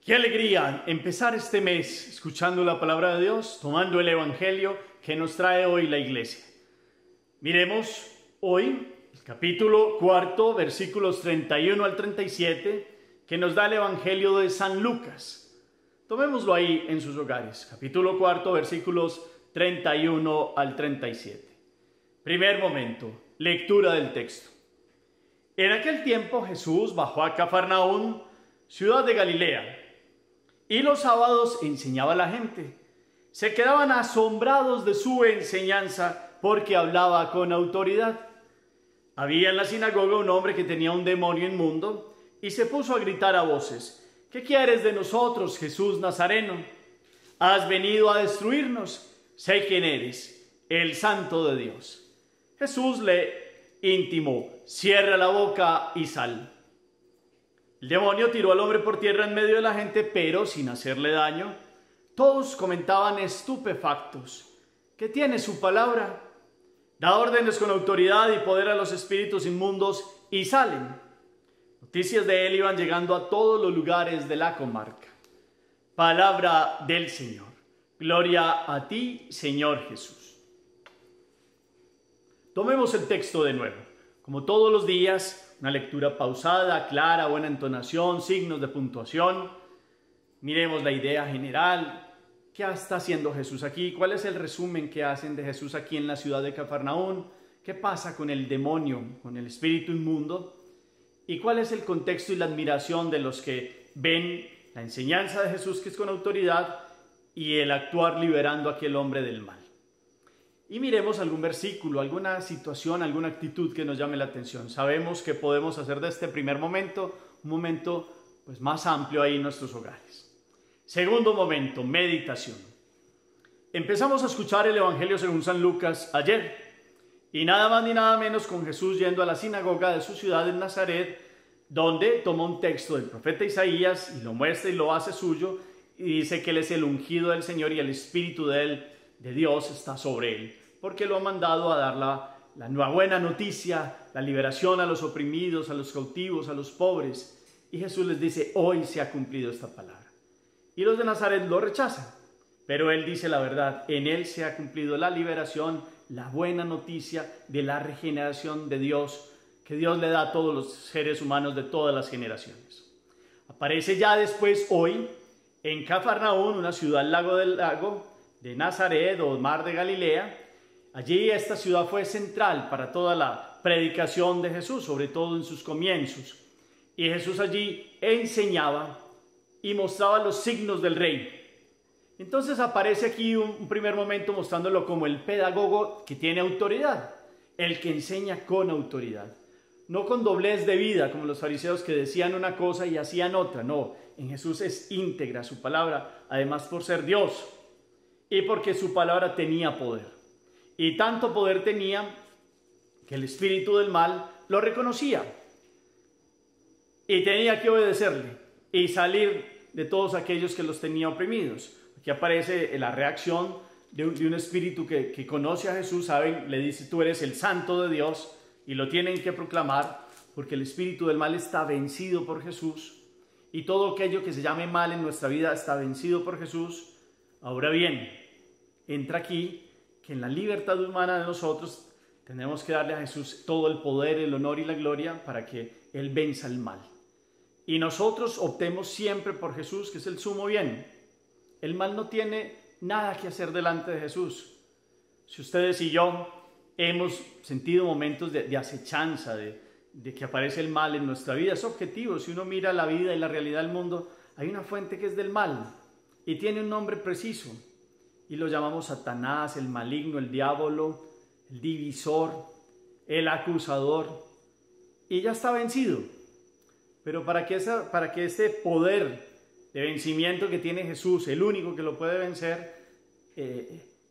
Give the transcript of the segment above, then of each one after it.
Qué alegría empezar este mes escuchando la palabra de Dios, tomando el Evangelio que nos trae hoy la iglesia. Miremos hoy el capítulo 4, versículos 31 al 37, que nos da el Evangelio de San Lucas. Tomémoslo ahí en sus hogares. Capítulo 4, versículos 31 al 37. Primer momento, lectura del texto. En aquel tiempo Jesús bajó a Cafarnaúm, ciudad de Galilea, y los sábados enseñaba a la gente. Se quedaban asombrados de su enseñanza porque hablaba con autoridad. Había en la sinagoga un hombre que tenía un demonio inmundo y se puso a gritar a voces: ¿Qué quieres de nosotros, Jesús Nazareno? ¿Has venido a destruirnos? Sé quién eres, el Santo de Dios. Jesús le intimó: cierra la boca y sal. El demonio tiró al hombre por tierra en medio de la gente, pero sin hacerle daño. Todos comentaban estupefactos: ¿qué tiene su palabra? Da órdenes con autoridad y poder a los espíritus inmundos y salen. Noticias de él iban llegando a todos los lugares de la comarca. Palabra del Señor. Gloria a ti, Señor Jesús. Tomemos el texto de nuevo. Como todos los días, una lectura pausada, clara, buena entonación, signos de puntuación. Miremos la idea general. ¿Qué está haciendo Jesús aquí? ¿Cuál es el resumen que hacen de Jesús aquí en la ciudad de Cafarnaúm? ¿Qué pasa con el demonio, con el espíritu inmundo? ¿Y cuál es el contexto y la admiración de los que ven la enseñanza de Jesús, que es con autoridad, y el actuar liberando a aquel hombre del mal? Y miremos algún versículo, alguna situación, alguna actitud que nos llame la atención. Sabemos que podemos hacer de este primer momento un momento más amplio ahí en nuestros hogares. Segundo momento, meditación. Empezamos a escuchar el Evangelio según San Lucas ayer, y nada más ni nada menos con Jesús yendo a la sinagoga de su ciudad en Nazaret, donde toma un texto del profeta Isaías y lo muestra y lo hace suyo, y dice que él es el ungido del Señor y el Espíritu de Dios está sobre él, porque lo ha mandado a dar la nueva buena noticia, la liberación a los oprimidos, a los cautivos, a los pobres. Y Jesús les dice: hoy se ha cumplido esta palabra. Y los de Nazaret lo rechazan, pero él dice la verdad: en él se ha cumplido la liberación, la buena noticia de la regeneración de Dios, que Dios le da a todos los seres humanos de todas las generaciones. Aparece ya después hoy en Cafarnaúm, una ciudad al lago del lago de Nazaret o mar de Galilea. Allí esta ciudad fue central para toda la predicación de Jesús, sobre todo en sus comienzos. Y Jesús allí enseñaba y mostraba los signos del reino. Entonces aparece aquí un primer momento mostrándolo como el pedagogo que tiene autoridad, el que enseña con autoridad. No con doblez de vida, como los fariseos que decían una cosa y hacían otra. No, en Jesús es íntegra su palabra, además por ser Dios y porque su palabra tenía poder. Y tanto poder tenía que el espíritu del mal lo reconocía y tenía que obedecerle y salir de todos aquellos que los tenía oprimidos. Aquí aparece la reacción de un espíritu que conoce a Jesús, saben, le dice: tú eres el Santo de Dios, y lo tienen que proclamar porque el espíritu del mal está vencido por Jesús, y todo aquello que se llame mal en nuestra vida está vencido por Jesús. Ahora bien, entra aquí que en la libertad humana de nosotros tenemos que darle a Jesús todo el poder, el honor y la gloria para que Él venza el mal. Y nosotros optemos siempre por Jesús, que es el sumo bien. El mal no tiene nada que hacer delante de Jesús. Si ustedes y yo hemos sentido momentos de acechanza, de que aparece el mal en nuestra vida, es objetivo. Si uno mira la vida y la realidad del mundo, hay una fuente que es del mal y tiene un nombre preciso. Y lo llamamos Satanás, el maligno, el diablo, el divisor, el acusador. Y ya está vencido. Pero para que este poder de vencimiento que tiene Jesús, el único que lo puede vencer,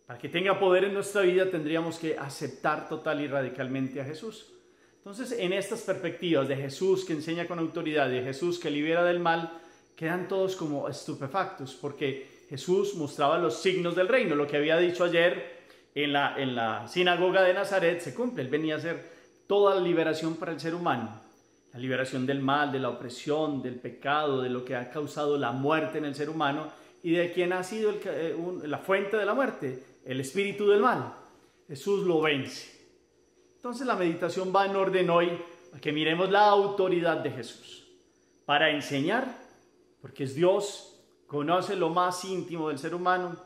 para que tenga poder en nuestra vida, tendríamos que aceptar total y radicalmente a Jesús. Entonces, en estas perspectivas de Jesús que enseña con autoridad, de Jesús que libera del mal, quedan todos como estupefactos, porque Jesús mostraba los signos del reino. Lo que había dicho ayer en la sinagoga de Nazaret se cumple. Él venía a hacer toda la liberación para el ser humano. la liberación del mal, de la opresión, del pecado, de lo que ha causado la muerte en el ser humano y de quien ha sido la fuente de la muerte, el espíritu del mal. Jesús lo vence. Entonces la meditación va en orden hoy a que miremos la autoridad de Jesús para enseñar, porque es Dios, conoce lo más íntimo del ser humano,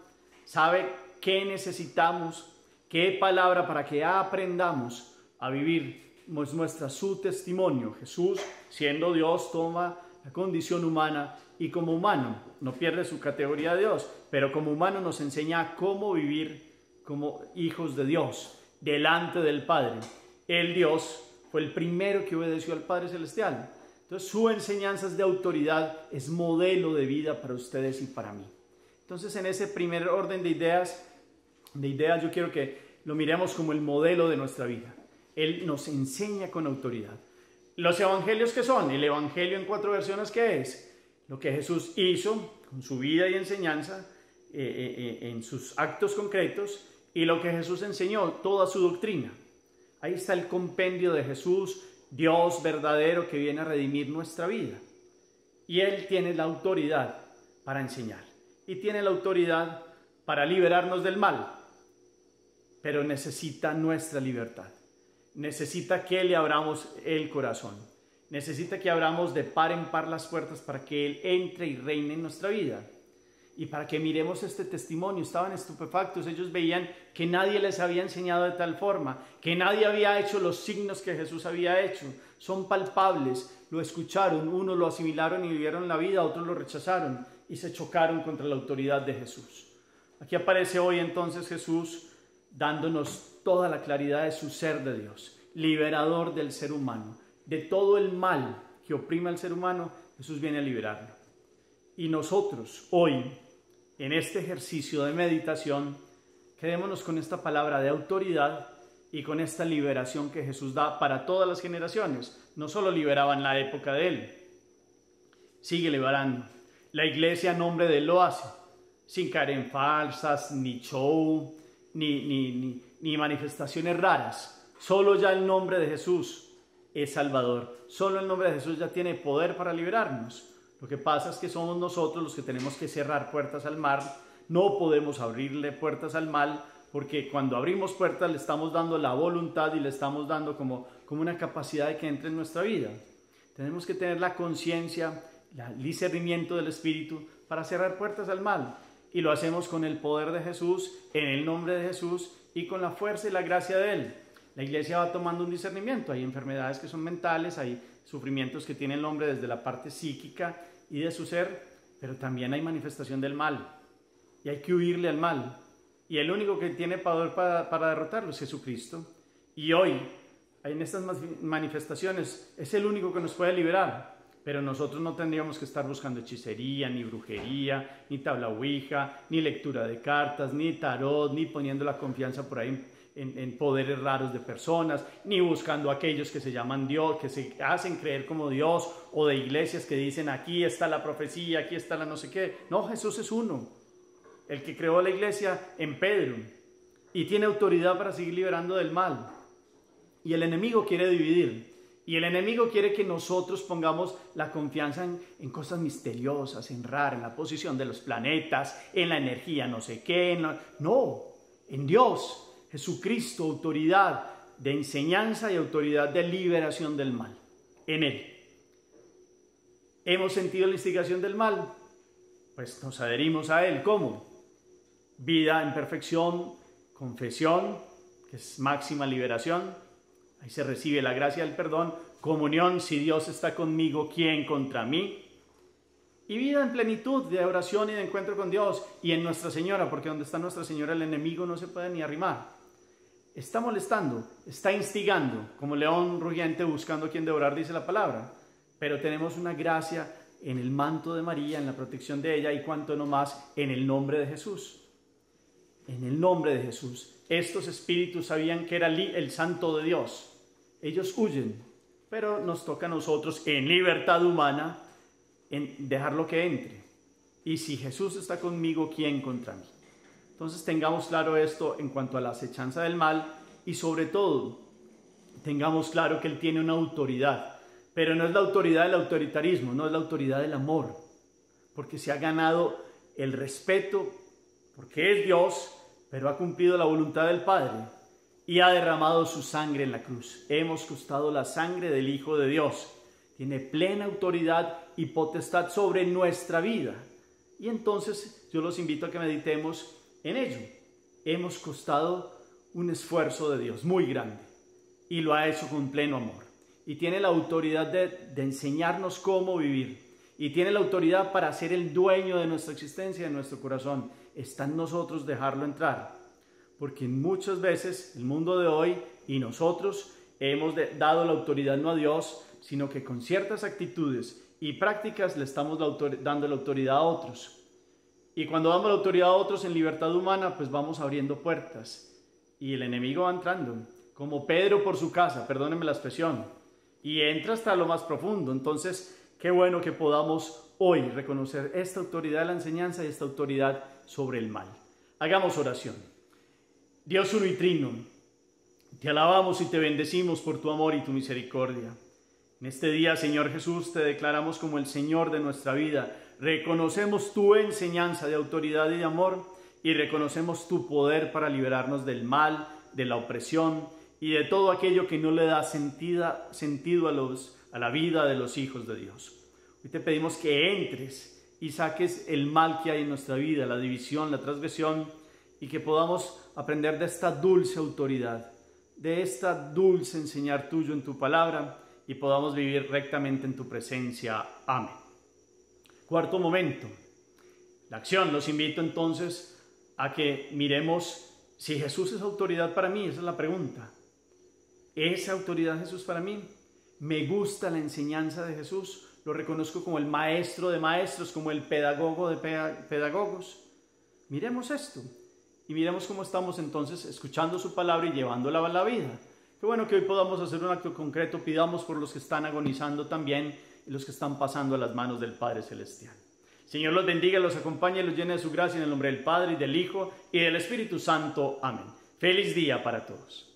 sabe qué necesitamos, qué palabra para que aprendamos a vivir, nos muestra su testimonio. Jesús, siendo Dios, toma la condición humana y como humano no pierde su categoría de Dios, pero como humano nos enseña cómo vivir como hijos de Dios delante del Padre. El Dios fue el primero que obedeció al Padre Celestial. Entonces su enseñanza es de autoridad, es modelo de vida para ustedes y para mí. Entonces en ese primer orden de ideas yo quiero que lo miremos como el modelo de nuestra vida. Él nos enseña con autoridad. Los evangelios, ¿qué son? El evangelio en 4 versiones, ¿qué es? Lo que Jesús hizo con su vida y enseñanza, en sus actos concretos, y lo que Jesús enseñó, toda su doctrina. Ahí está el compendio de Jesús, Dios verdadero que viene a redimir nuestra vida. Y Él tiene la autoridad para enseñar. Y tiene la autoridad para liberarnos del mal. Pero necesita nuestra libertad. Necesita que le abramos el corazón. Necesita que abramos de par en par las puertas para que Él entre y reine en nuestra vida. Y para que miremos este testimonio. Estaban estupefactos. Ellos veían que nadie les había enseñado de tal forma, que nadie había hecho los signos que Jesús había hecho. Son palpables, lo escucharon, unos lo asimilaron y vivieron la vida, otros lo rechazaron y se chocaron contra la autoridad de Jesús. Aquí aparece hoy entonces Jesús dándonos toda la claridad de su ser de Dios, liberador del ser humano, de todo el mal que oprime al ser humano. Jesús viene a liberarlo. Y nosotros hoy, en este ejercicio de meditación, quedémonos con esta palabra de autoridad y con esta liberación que Jesús da para todas las generaciones. No solo liberaba en la época de Él, sigue liberando. La iglesia a nombre de Él lo hace, sin caer en falsas, ni show, ni manifestaciones raras. Solo ya el nombre de Jesús es salvador. Solo el nombre de Jesús ya tiene poder para liberarnos. Lo que pasa es que somos nosotros los que tenemos que cerrar puertas al mal. No podemos abrirle puertas al mal, porque cuando abrimos puertas le estamos dando la voluntad y le estamos dando como una capacidad de que entre en nuestra vida. Tenemos que tener la conciencia, el discernimiento del Espíritu para cerrar puertas al mal. Y lo hacemos con el poder de Jesús, en el nombre de Jesús y con la fuerza y la gracia de Él. La iglesia va tomando un discernimiento. Hay enfermedades que son mentales, hay sufrimientos que tienen el hombre desde la parte psíquica y de su ser, pero también hay manifestación del mal. Y hay que huirle al mal. Y el único que tiene poder para derrotarlo es Jesucristo. Y hoy, en estas manifestaciones, es el único que nos puede liberar. Pero nosotros no tendríamos que estar buscando hechicería, ni brujería, ni tabla ouija, ni lectura de cartas, ni tarot, ni poniendo la confianza por ahí en poderes raros de personas, ni buscando a aquellos que se llaman Dios, que se hacen creer como Dios, o de iglesias que dicen aquí está la profecía, aquí está la no sé qué. No, Jesús es uno, el que creó la iglesia en Pedro, y tiene autoridad para seguir liberando del mal. Y el enemigo quiere dividir. Y el enemigo quiere que nosotros pongamos la confianza en cosas misteriosas, en raras, en la posición de los planetas, en la energía no sé qué. No, en Dios, Jesucristo, autoridad de enseñanza y autoridad de liberación del mal. En Él. ¿Hemos sentido la instigación del mal? Pues nos adherimos a Él. ¿Cómo? Vida en perfección, confesión, que es máxima liberación. Ahí se recibe la gracia del perdón, comunión, si Dios está conmigo, ¿quién contra mí? Y vida en plenitud de oración y de encuentro con Dios y en Nuestra Señora, porque donde está Nuestra Señora el enemigo no se puede ni arrimar. Está molestando, está instigando, como león rugiente buscando a quien devorar, dice la palabra. Pero tenemos una gracia en el manto de María, en la protección de ella y cuanto no más en el nombre de Jesús. En el nombre de Jesús. Estos espíritus sabían que era el santo de Dios. Ellos huyen, pero nos toca a nosotros en libertad humana en dejarlo que entre. Y si Jesús está conmigo, ¿quién contra mí? Entonces tengamos claro esto en cuanto a la acechanza del mal y sobre todo tengamos claro que Él tiene una autoridad Pero no es la autoridad del autoritarismo, no es la autoridad del amor, porque se ha ganado el respeto, porque es Dios, pero ha cumplido la voluntad del Padre y ha derramado su sangre en la cruz. Hemos costado la sangre del Hijo de Dios. Tiene plena autoridad y potestad sobre nuestra vida. Y entonces yo los invito a que meditemos en ello. Hemos costado un esfuerzo de Dios muy grande y lo ha hecho con pleno amor. Y tiene la autoridad de enseñarnos cómo vivir. Y tiene la autoridad para ser el dueño de nuestra existencia, de nuestro corazón. Está en nosotros dejarlo entrar. Porque muchas veces el mundo de hoy y nosotros hemos dado la autoridad no a Dios, sino que con ciertas actitudes y prácticas le estamos dando la autoridad a otros. Y cuando damos la autoridad a otros en libertad humana, pues vamos abriendo puertas. Y el enemigo va entrando, como Pedro por su casa, perdónenme la expresión, y entra hasta lo más profundo. Entonces, qué bueno que podamos hoy reconocer esta autoridad de la enseñanza y esta autoridad sobre el mal. Hagamos oración. Dios uno y trino, te alabamos y te bendecimos por tu amor y tu misericordia. En este día, Señor Jesús, te declaramos como el Señor de nuestra vida. Reconocemos tu enseñanza de autoridad y de amor y reconocemos tu poder para liberarnos del mal, de la opresión y de todo aquello que no le da sentido a la vida de los hijos de Dios. Hoy te pedimos que entres y saques el mal que hay en nuestra vida, la división, la transgresión, y que podamos aprender de esta dulce autoridad, de esta dulce enseñar tuyo en tu palabra, y podamos vivir rectamente en tu presencia. Amén. Cuarto momento, la acción. Los invito entonces a que miremos si Jesús es autoridad para mí. Esa es la pregunta. ¿Es autoridad Jesús para mí? ¿Me gusta la enseñanza de Jesús? ¿Lo reconozco como el maestro de maestros, como el pedagogo de pedagogos? Miremos esto y miremos cómo estamos entonces escuchando su palabra y llevándola a la vida. Qué bueno que hoy podamos hacer un acto concreto. Pidamos por los que están agonizando también y los que están pasando a las manos del Padre Celestial. Señor los bendiga, los acompañe y los llene de su gracia en el nombre del Padre y del Hijo y del Espíritu Santo. Amén. Feliz día para todos.